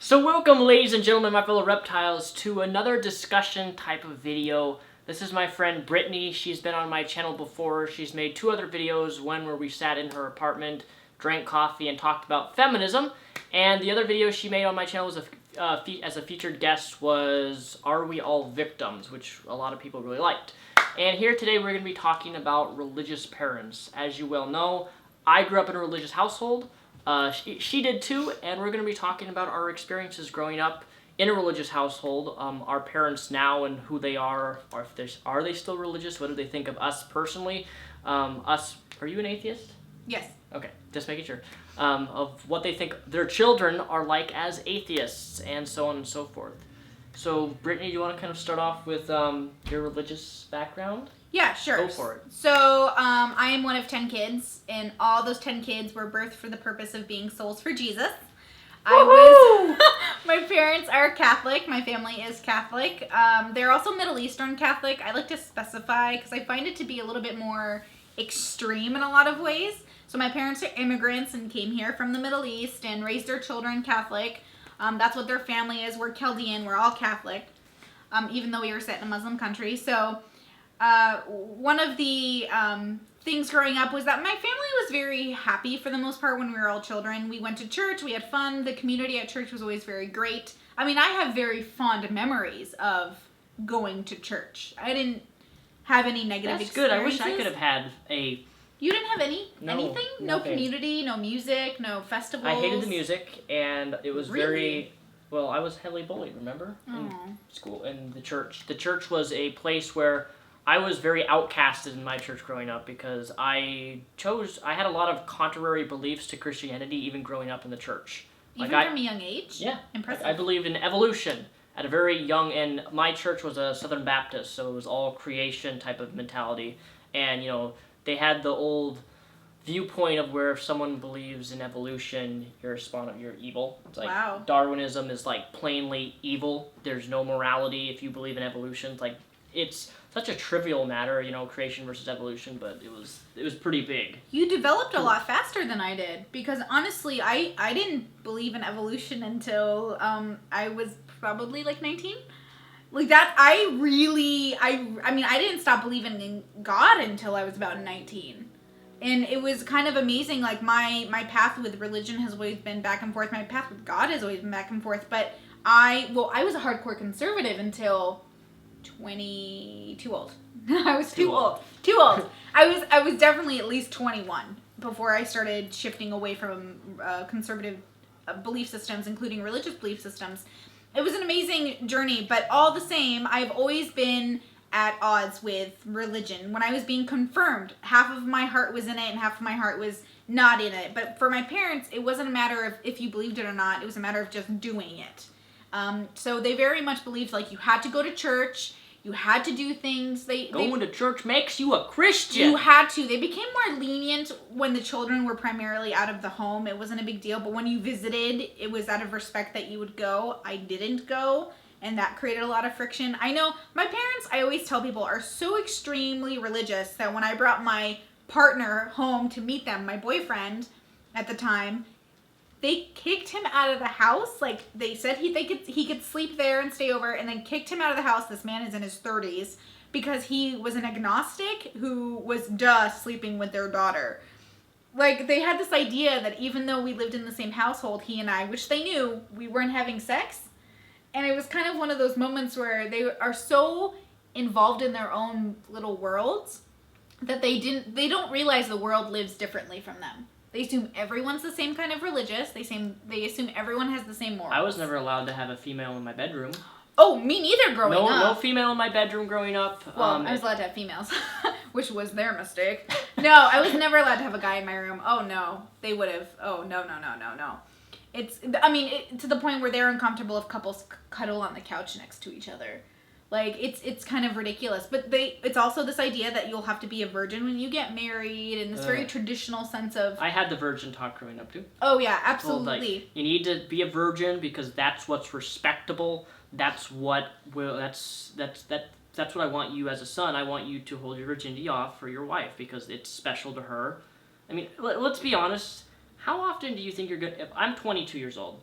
So welcome, ladies and gentlemen, my fellow reptiles, to another discussion type of video. This is my friend Brittany. She's been on my channel before. She's made two other videos, one where we sat in her apartment, drank coffee, and talked about feminism. And the other video she made on my channel was as a featured guest was Are We All Victims, which a lot of people really liked. And here today we're going to be talking about religious parents. As you well know, I grew up in a religious household. She did too, and we're going to be talking about our experiences growing up in a religious household, our parents now and who they are if are they still religious, what do they think of us personally, are you an atheist? Yes. Okay, just making sure, of what they think their children are like as atheists, and so on and so forth. So, Brittany, do you want to kind of start off with your religious background? Yeah, sure. Go for it. So, I am one of 10 kids, and all those 10 kids were birthed for the purpose of being souls for Jesus. My parents are Catholic. My family is Catholic. They're also Middle Eastern Catholic. I like to specify because I find it to be a little bit more extreme in a lot of ways. So my parents are immigrants and came here from the Middle East and raised their children Catholic. That's what their family is. We're Chaldean. We're all Catholic, even though we were set in a Muslim country. So one of the things growing up was that my family was very happy for the most part when we were all children. We went to church. We had fun. The community at church was always very great. I mean, I have very fond memories of going to church. I didn't have any negative experiences. That's good. I wish I could have had a... You didn't have anything? No nothing. Community, no music, no festivals? I hated the music, and it was Really? very... Well, I was heavily bullied, remember? In school, in the church. The church was a place where I was very outcasted in my church growing up because I had a lot of contrary beliefs to Christianity even growing up in the church. Even from a young age? Yeah. Impressive. I believed in evolution at a very young, and my church was a Southern Baptist, so it was all creation type of mentality. And, you know, they had the old viewpoint of where if someone believes in evolution, you're evil. It's like Wow. Darwinism is like plainly evil. There's no morality if you believe in evolution. It's like, it's such a trivial matter, you know, creation versus evolution, but it was pretty big. You developed a lot faster than I did because honestly, I didn't believe in evolution until I was probably like 19. Like that, I mean, I didn't stop believing in God until I was about 19. And it was kind of amazing, like my path with religion has always been back and forth. My path with God has always been back and forth. But I was a hardcore conservative until 22 old. I was too old. Too old. I was definitely at least 21 before I started shifting away from conservative belief systems, including religious belief systems. It was an amazing journey, but all the same, I've always been at odds with religion. When I was being confirmed, half of my heart was in it and half of my heart was not in it. But for my parents, it wasn't a matter of if you believed it or not. It was a matter of just doing it. So they very much believed like you had to go to church, you had to do things. Going to church makes you a Christian. You had to. They became more lenient when the children were primarily out of the home. It wasn't a big deal. But when you visited, it was out of respect that you would go. I didn't go, and that created a lot of friction. I know my parents, I always tell people, are so extremely religious that when I brought my partner home to meet them, my boyfriend at the time, they kicked him out of the house. Like, they said he could sleep there and stay over, and then kicked him out of the house. This man is in his 30s because he was an agnostic who was sleeping with their daughter. Like, they had this idea that even though we lived in the same household, he and I, which they knew, we weren't having sex. And it was kind of one of those moments where they are so involved in their own little worlds that they don't realize the world lives differently from them. They assume everyone's the same kind of religious. They assume everyone has the same morals. I was never allowed to have a female in my bedroom. Oh, me neither growing up. No female in my bedroom growing up. Well, I was allowed to have females, which was their mistake. No, I was never allowed to have a guy in my room. Oh, no. They would have. Oh, no. To the point where they're uncomfortable if couples cuddle on the couch next to each other. Like, it's kind of ridiculous. But it's also this idea that you'll have to be a virgin when you get married, and this very traditional sense of... I had the virgin talk growing up, too. Oh, yeah, absolutely. Well, like, you need to be a virgin because that's what's respectable. That's what I want you as a son. I want you to hold your virginity off for your wife because it's special to her. I mean, let's be honest. How often do you think you're good... If I'm 22 years old.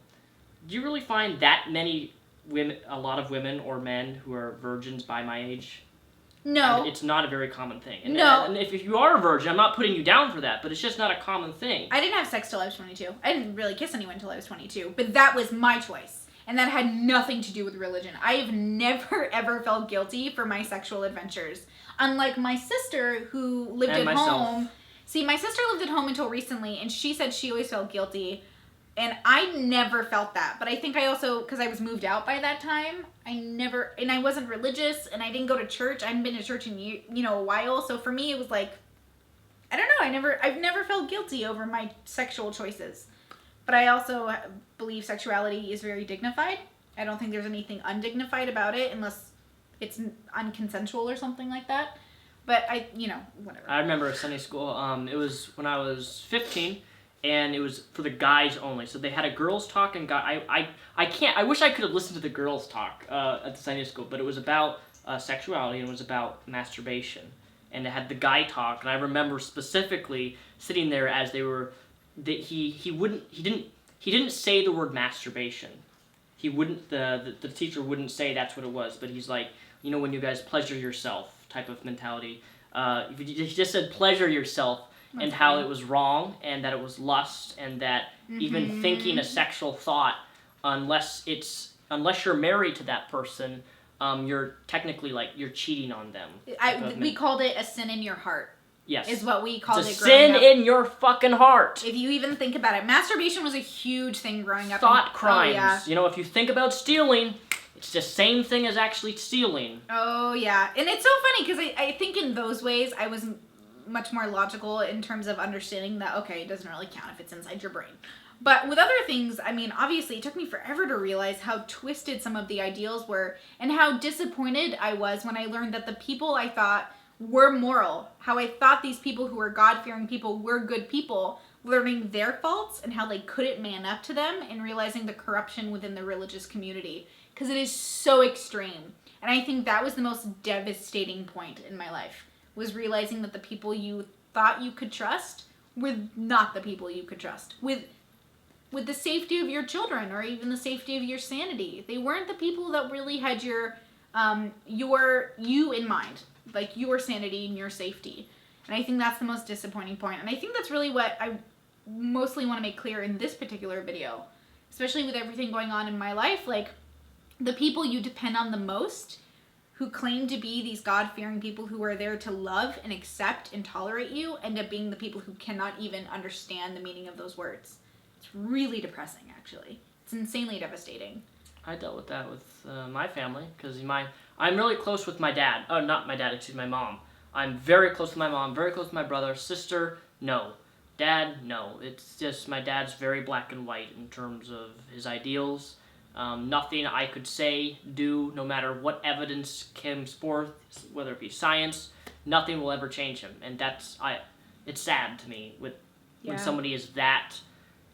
do you really find that many women, a lot of women or men who are virgins by my age? No. It's not a very common thing. And, No. And if you are a virgin, I'm not putting you down for that, but it's just not a common thing. I didn't have sex till I was 22. I didn't really kiss anyone till I was 22, but that was my choice. And that had nothing to do with religion. I have never, ever felt guilty for my sexual adventures. Unlike my sister, who lived And at myself. home. See, my sister lived at home until recently, and she said she always felt guilty. And I never felt that. But I think I also, because I was moved out by that time, and I wasn't religious, and I didn't go to church. I hadn't been to church in, a while. So for me, it was like, I don't know, I've never felt guilty over my sexual choices. But I also believe sexuality is very dignified. I don't think there's anything undignified about it unless it's unconsensual or something like that. But whatever. I remember at Sunday school, it was when I was 15, and it was for the guys only. So they had a girls' talk and I wish I could have listened to the girls' talk at the Sunday school, but it was about sexuality and it was about masturbation. And it had the guy talk, and I remember specifically sitting there as they were, he didn't say the word masturbation. He wouldn't, the teacher wouldn't say that's what it was, but he's like, when you guys pleasure yourself type of mentality. He just said pleasure yourself. And how it was wrong, and that it was lust, and that even thinking a sexual thought, unless you're married to that person, you're technically you're cheating on them. We called it a sin in your heart. Yes, is what we called it's it. A sin in your fucking heart. If you even think about it, masturbation was a huge thing growing up. Thought crimes. Oh, yeah. If you think about stealing, it's the same thing as actually stealing. Oh yeah, and it's so funny because I think in those ways I was much more logical in terms of understanding that, okay, it doesn't really count if it's inside your brain. But with other things, obviously it took me forever to realize how twisted some of the ideals were and how disappointed I was when I learned that the people I thought were moral, how I thought these people who were God-fearing people were good people, learning their faults and how they couldn't man up to them, and realizing the corruption within the religious community. Because it is so extreme. And I think that was the most devastating point in my life. Was realizing that the people you thought you could trust were not the people you could trust. With the safety of your children or even the safety of your sanity. They weren't the people that really had your you in mind. Like your sanity and your safety. And I think that's the most disappointing point. And I think that's really what I mostly want to make clear in this particular video. Especially with everything going on in my life. The people you depend on the most, who claim to be these God-fearing people who are there to love and accept and tolerate you, end up being the people who cannot even understand the meaning of those words. It's really depressing, actually. It's insanely devastating. I dealt with that with my family, because I'm really close with my dad. Oh, not my dad, my mom. I'm very close with my mom, very close with my brother. Sister, no. Dad, no. It's just my dad's very black and white in terms of his ideals. Nothing I could say, do, no matter what evidence comes forth, whether it be science, nothing will ever change him. And it's sad to me when somebody is that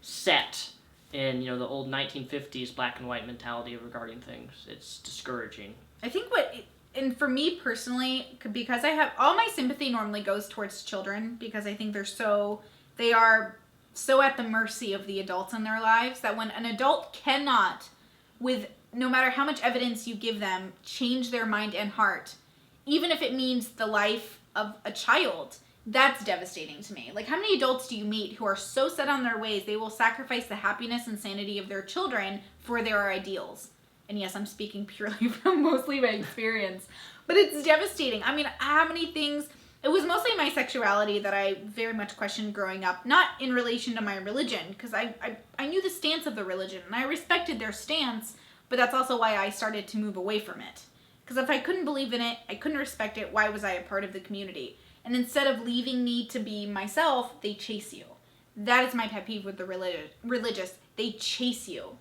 set in, the old 1950s black and white mentality regarding things. It's discouraging. I think and for me personally, because I have, all my sympathy normally goes towards children, because I think they are so at the mercy of the adults in their lives, that when an adult cannot, with no matter how much evidence you give them, change their mind and heart, even if it means the life of a child, that's devastating to me. How many adults do you meet who are so set on their ways they will sacrifice the happiness and sanity of their children for their ideals? And yes, I'm speaking purely from mostly my experience, but it's devastating. How many things... It was mostly my sexuality that I very much questioned growing up, not in relation to my religion, because I knew the stance of the religion, and I respected their stance, but that's also why I started to move away from it. Because if I couldn't believe in it, I couldn't respect it, why was I a part of the community? And instead of leaving me to be myself, they chase you. That is my pet peeve with the religious. They chase you.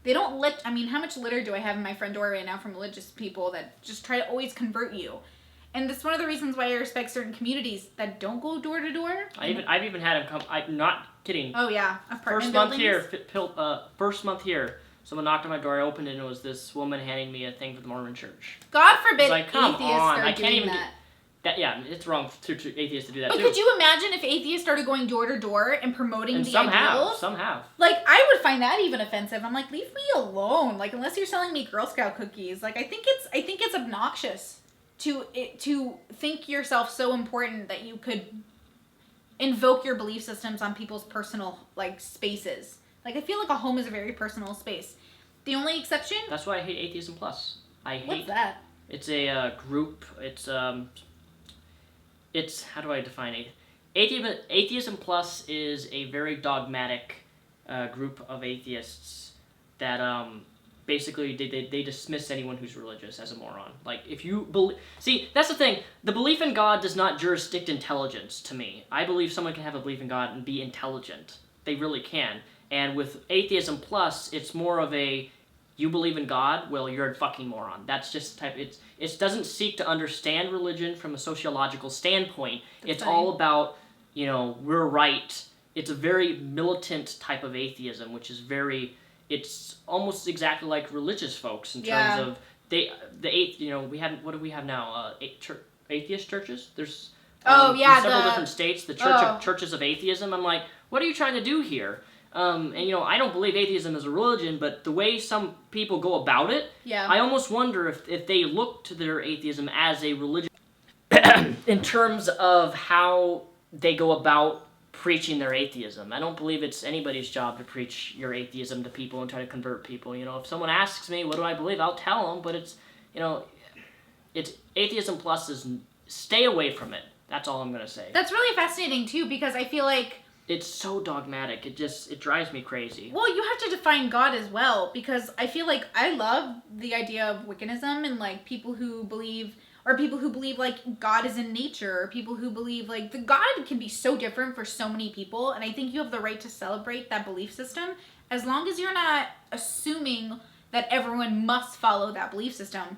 They don't how much litter do I have in my front door right now from religious people that just try to always convert you? And that's one of the reasons why I respect certain communities that don't go door to door. I've even had them come. I'm not kidding. Oh yeah, apartment buildings. First month here, someone knocked on my door. I opened it, and it was this woman handing me a thing for the Mormon Church. God forbid come atheists on. start doing that. it's wrong to atheists to do that But too. could you imagine if atheists started going door to door and promoting And the some ideals? have. Like, I would find that even offensive. I'm like, leave me alone. Like, unless you're selling me Girl Scout cookies. Like, I think it's obnoxious to think yourself so important that you could invoke your belief systems on people's personal, like, spaces. Like, I feel like a home is a very personal space. The only exception... That's why I hate Atheism Plus. What's that? It's a group. It's how do I define it? Atheism Plus is a very dogmatic group of atheists that basically they dismiss anyone who's religious as a moron. Like, if you believe... See, that's the thing. The belief in God does not jurisdict intelligence to me. I believe someone can have a belief in God and be intelligent. They really can. And with Atheism Plus, it's more of a... You believe in God? Well, you're a fucking moron. That's just type. It doesn't seek to understand religion from a sociological standpoint. It's all about, we're right. It's a very militant type of atheism, which is it's almost exactly like religious folks in terms of we have, what do we have now? Atheist churches? There's in several different states, the churches of atheism. I'm like, what are you trying to do here? And I don't believe atheism is a religion, but the way some people go about it, I almost wonder if they look to their atheism as a religion in terms of how they go about preaching their atheism. I don't believe it's anybody's job to preach your atheism to people and try to convert people. If someone asks me, what do I believe? I'll tell them, but it's Atheism Plus is stay away from it. That's all I'm going to say. That's really fascinating, too, because I feel like it's so dogmatic. It drives me crazy. Well, you have to define God as well, because I feel like I love the idea of Wiccanism and, like, people who believe like God is in nature, or people who believe like the God can be so different for so many people, and I think you have the right to celebrate that belief system as long as you're not assuming that everyone must follow that belief system.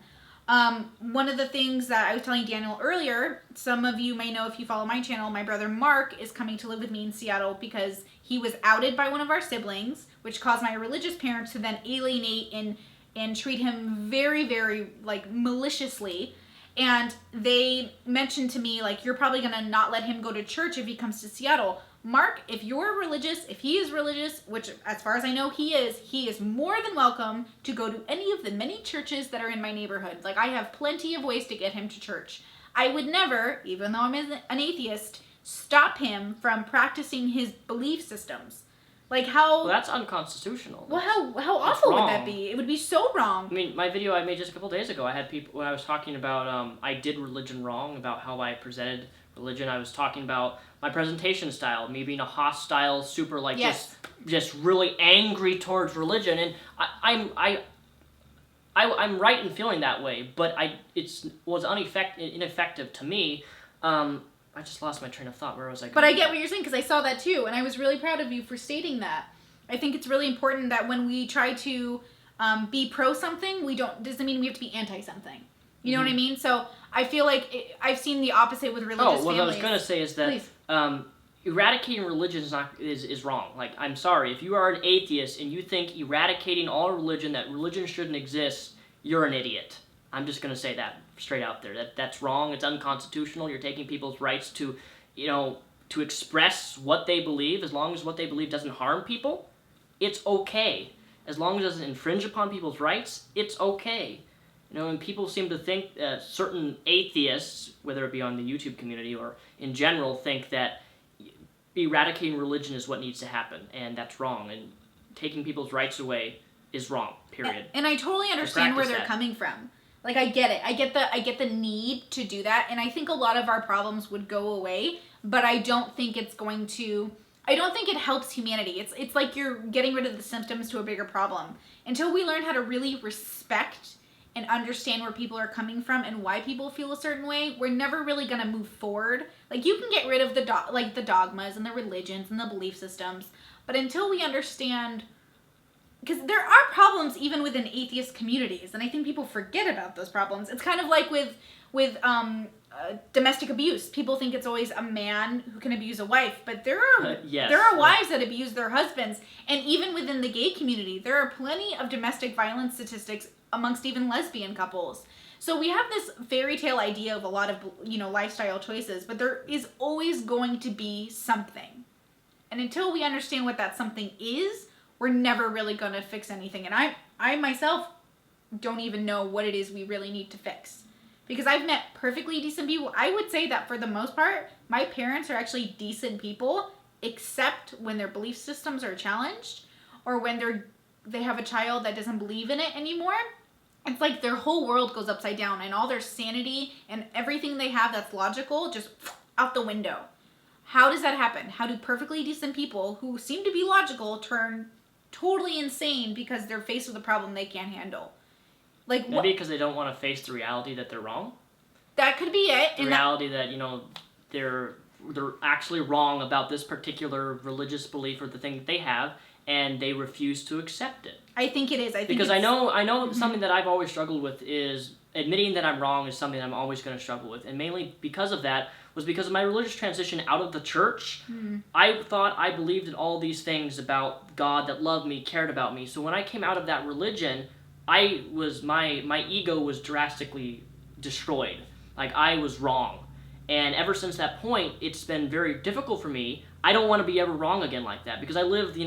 One of the things that I was telling Daniel earlier, some of you may know if you follow my channel, my brother Mark is coming to live with me in Seattle because he was outed by one of our siblings, which caused my religious parents to then alienate and treat him very, very, like, maliciously. And they mentioned to me, like, you're probably going to not let him go to church if he comes to Seattle. Mark, if you're religious, if he is religious, which as far as I know he is more than welcome to go to any of the many churches that are in my neighborhood. Like, I have plenty of ways to get him to church. I would never, even though I'm an atheist, stop him from practicing his belief systems. Like, how... Well, that's unconstitutional. Well, how awful would that be? It would be so wrong. I mean, my video I made just a couple days ago, I had people, when I was talking about, I did religion wrong, about how I presented religion, I was talking about my presentation style, me being a hostile, super, like, just really angry towards religion, and I'm right in feeling that way, but it was ineffective to me. I just lost my train of thought. Where was I going? But I get what you're saying, because I saw that too, and I was really proud of you for stating that. I think it's really important that when we try to be pro something, doesn't mean we have to be anti something. You know what I mean? So I feel like I've seen the opposite with religious families. What I was going to say is that eradicating religion is wrong. Like, I'm sorry, if you are an atheist and you think eradicating all religion, that religion shouldn't exist, you're an idiot. I'm just going to say that straight out there. That's wrong. It's unconstitutional. You're taking people's rights to express what they believe. As long as what they believe doesn't harm people, it's okay. As long as it doesn't infringe upon people's rights, it's okay. And people seem to think certain atheists, whether it be on the YouTube community or in general, think that eradicating religion is what needs to happen, and that's wrong. And taking people's rights away is wrong. Period. And I totally understand where they're coming from. Like, I get it. I get the need to do that, and I think a lot of our problems would go away, but I don't think it's going to... I don't think it helps humanity. It's like you're getting rid of the symptoms to a bigger problem. Until we learn how to really respect and understand where people are coming from and why people feel a certain way, we're never really going to move forward. Like, you can get rid of the dogmas and the religions and the belief systems, but until we understand... Because there are problems even within atheist communities, and I think people forget about those problems. It's kind of like with domestic abuse. People think it's always a man who can abuse a wife, but there are Yes. there are wives that abuse their husbands, and even within the gay community, there are plenty of domestic violence statistics amongst even lesbian couples. So we have this fairy tale idea of a lot of, lifestyle choices, but there is always going to be something. And until we understand what that something is, we're never really going to fix anything. And I myself don't even know what it is we really need to fix. Because I've met perfectly decent people. I would say that for the most part, my parents are actually decent people, except when their belief systems are challenged or when they have a child that doesn't believe in it anymore. It's like their whole world goes upside down and all their sanity and everything they have that's logical just out the window. How does that happen? How do perfectly decent people who seem to be logical turn totally insane because they're faced with a problem they can't handle? Like, maybe because they don't want to face the reality that they're wrong. That could be it. The reality that they're actually wrong about this particular religious belief or the thing that they have, and they refuse to accept it. I think it is. Because I know something that I've always struggled with is admitting that I'm wrong is something that I'm always going to struggle with, and mainly because of that was because of my religious transition out of the church. I thought I believed in all these things about God that loved me, cared about me. So when I came out of that religion, my ego was drastically destroyed. Like, I was wrong. And ever since that point, it's been very difficult for me. I don't want to be ever wrong again like that, because I lived,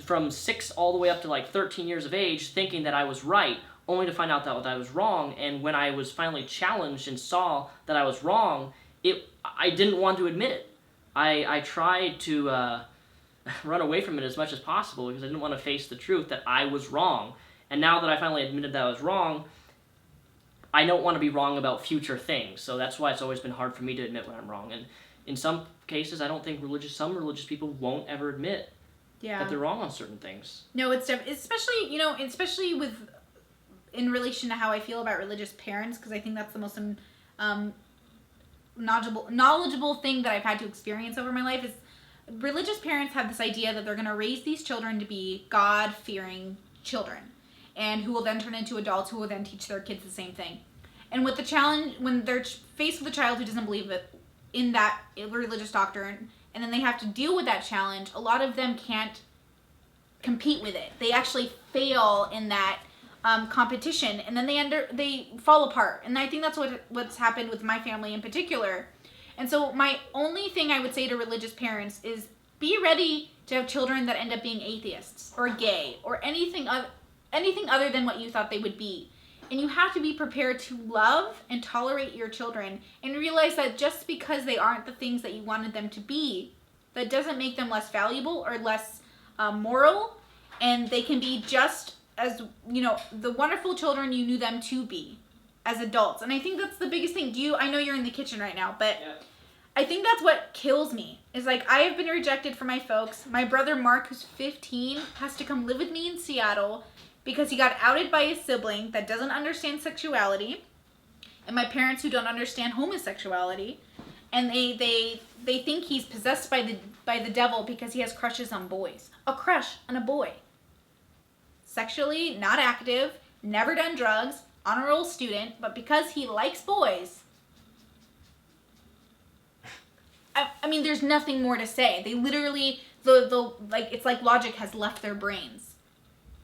from 6 all the way up to like 13 years of age thinking that I was right, only to find out that I was wrong. And when I was finally challenged and saw that I was wrong, I didn't want to admit it. I tried to run away from it as much as possible because I didn't want to face the truth that I was wrong. And now that I finally admitted that I was wrong, I don't want to be wrong about future things. So that's why it's always been hard for me to admit when I'm wrong. And in some cases, I don't think some religious people won't ever admit that they're wrong on certain things. No, it's especially in relation to how I feel about religious parents, because I think that's the most knowledgeable thing that I've had to experience over my life. Is religious parents have this idea that they're going to raise these children to be God-fearing children, and who will then turn into adults who will then teach their kids the same thing. And with the challenge, when they're faced with a child who doesn't believe in that religious doctrine, and then they have to deal with that challenge, a lot of them can't compete with it. They actually fail in that competition, and then they fall apart. And I think that's what's happened with my family in particular. And so my only thing I would say to religious parents is be ready to have children that end up being atheists or gay or anything other than what you thought they would be. And you have to be prepared to love and tolerate your children and realize that just because they aren't the things that you wanted them to be, that doesn't make them less valuable or less moral, and they can be just as, the wonderful children you knew them to be as adults. And I think that's the biggest thing. I know you're in the kitchen right now, but yeah. I think that's what kills me. Is like, I have been rejected from my folks. My brother Mark, who's 15, has to come live with me in Seattle because he got outed by his sibling that doesn't understand sexuality, and my parents who don't understand homosexuality, and they think he's possessed by the devil because he has crushes on boys. A crush on a boy. Sexually not active, never done drugs, honor roll student, but because he likes boys. I mean, there's nothing more to say. They literally, it's like logic has left their brains.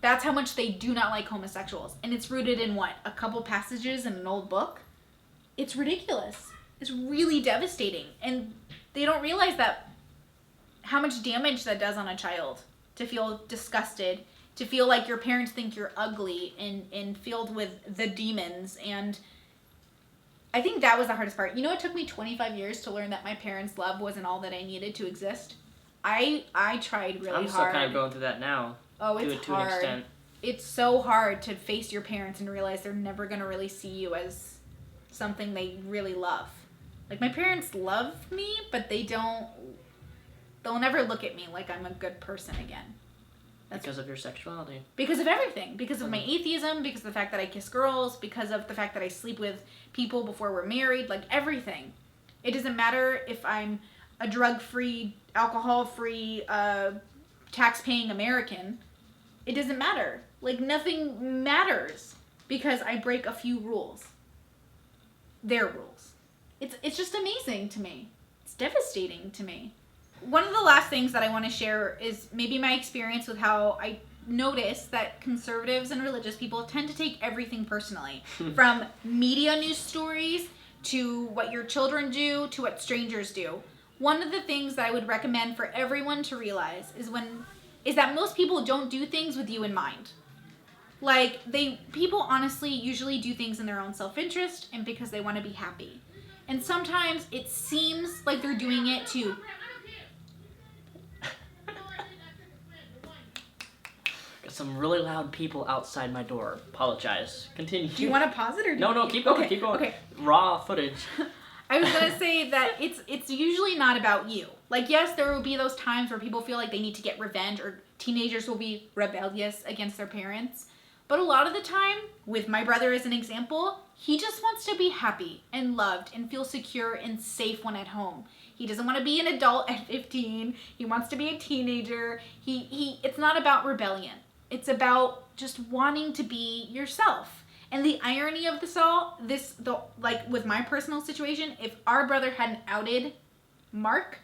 That's how much they do not like homosexuals. And it's rooted in what? A couple passages in an old book? It's ridiculous. It's really devastating. And they don't realize how much damage that does on a child. To feel disgusted, to feel like your parents think you're ugly and filled with the demons. And I think that was the hardest part. It took me 25 years to learn that my parents' love wasn't all that I needed to exist. I tried really hard. I'm still kind of going through that now. Oh, it's to hard. An extent. It's so hard to face your parents and realize they're never going to really see you as something they really love. Like, my parents love me, but they'll never look at me like I'm a good person again. Because of your sexuality. Because of everything. Because of my atheism, because of the fact that I kiss girls, because of the fact that I sleep with people before we're married, like everything. It doesn't matter if I'm a drug-free, alcohol-free, tax-paying American. It doesn't matter. Like, nothing matters because I break a few rules. Their rules. It's just amazing to me. It's devastating to me. One of the last things that I want to share is maybe my experience with how I notice that conservatives and religious people tend to take everything personally. From media news stories to what your children do to what strangers do. One of the things that I would recommend for everyone to realize is that most people don't do things with you in mind. Like, people honestly usually do things in their own self-interest and because they want to be happy. And sometimes it seems like they're doing it to... Got some really loud people outside my door. Apologize. Continue. Do you want to pause it or do No, keep going, keep going. Okay. Raw footage. I was going to say that it's usually not about you. Like, yes, there will be those times where people feel like they need to get revenge, or teenagers will be rebellious against their parents. But a lot of the time, with my brother as an example, he just wants to be happy and loved and feel secure and safe when at home. He doesn't want to be an adult at 15. He wants to be a teenager. It's not about rebellion. It's about just wanting to be yourself. And the irony of like with my personal situation, if our brother hadn't outed Mark,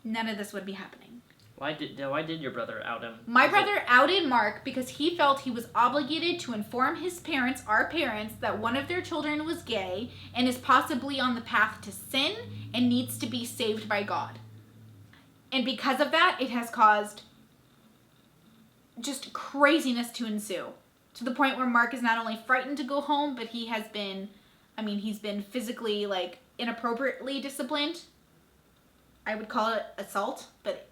none of this would be happening. Why did your brother out him? My brother outed Mark because he felt he was obligated to inform his parents, our parents, that one of their children was gay and is possibly on the path to sin and needs to be saved by God. And because of that, it has caused just craziness to ensue. To the point where Mark is not only frightened to go home, but he's been physically, like, inappropriately disciplined. I would call it assault, but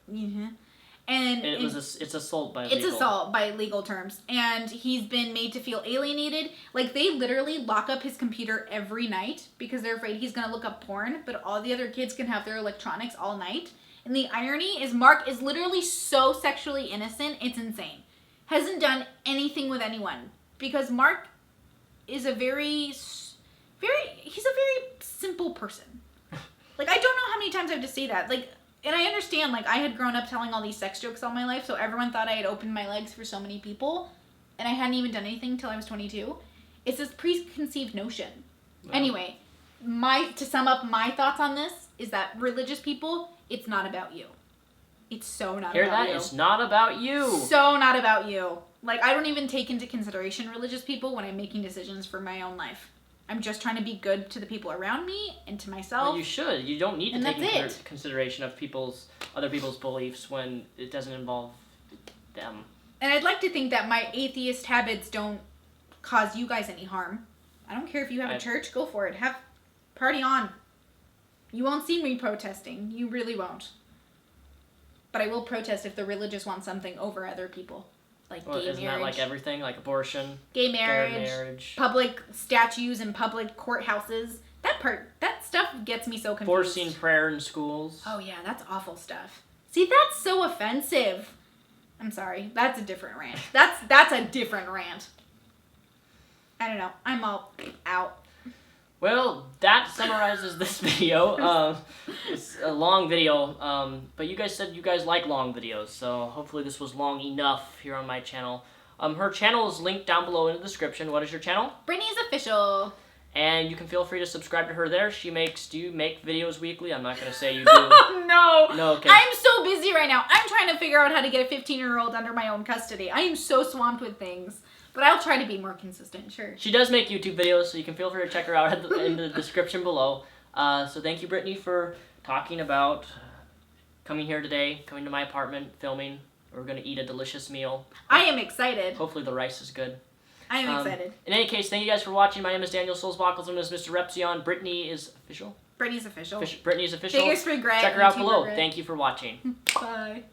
it's assault by legal. It's assault by legal terms, and he's been made to feel alienated. Like, they literally lock up his computer every night because they're afraid he's gonna look up porn, but all the other kids can have their electronics all night. And the irony is Mark is literally so sexually innocent, it's insane. Hasn't done anything with anyone because Mark is he's a very simple person. Like, I don't know how many times I have to say that. Like, and I understand, like, I had grown up telling all these sex jokes all my life, so everyone thought I had opened my legs for so many people, and I hadn't even done anything until I was 22. It's this preconceived notion. Wow. Anyway, to sum up my thoughts on this is that religious people, it's not about you. It's so not about you. Hear that? It's not about you. So not about you. Like, I don't even take into consideration religious people when I'm making decisions for my own life. I'm just trying to be good to the people around me and to myself. Well, you should. You don't need to take into consideration of other people's beliefs when it doesn't involve them. And I'd like to think that my atheist habits don't cause you guys any harm. I don't care if you have a church, go for it. Party on. You won't see me protesting. You really won't. But I will protest if the religious want something over other people. Like gay marriage. Isn't that like everything? Like abortion? Gay marriage. Public statues in public courthouses. That stuff gets me so confused. Forcing prayer in schools. Oh yeah, that's awful stuff. See, that's so offensive. I'm sorry. That's a different rant. That's a different rant. I don't know. I'm all out. Well, that summarizes this video. It's a long video, but you guys said you guys like long videos, so hopefully this was long enough here on my channel. Her channel is linked down below in the description. What is your channel? Brittany's Official. And you can feel free to subscribe to her there. Do you make videos weekly? I'm not going to say you do. No. No, okay. I'm so busy right now. I'm trying to figure out how to get a 15-year-old under my own custody. I am so swamped with things. But I'll try to be more consistent, sure. She does make YouTube videos, so you can feel free to check her out in the description below. So thank you, Brittany, for talking about coming here today, coming to my apartment, filming. We're going to eat a delicious meal. I am excited. Hopefully the rice is good. I am excited. In any case, thank you guys for watching. My name is Daniel Soulsbach, also known as Mr. Repzion. Brittany is official? Brittany's Official. Brittany's Official. Figures for Greg. Check her out below. Thank you for watching. Bye.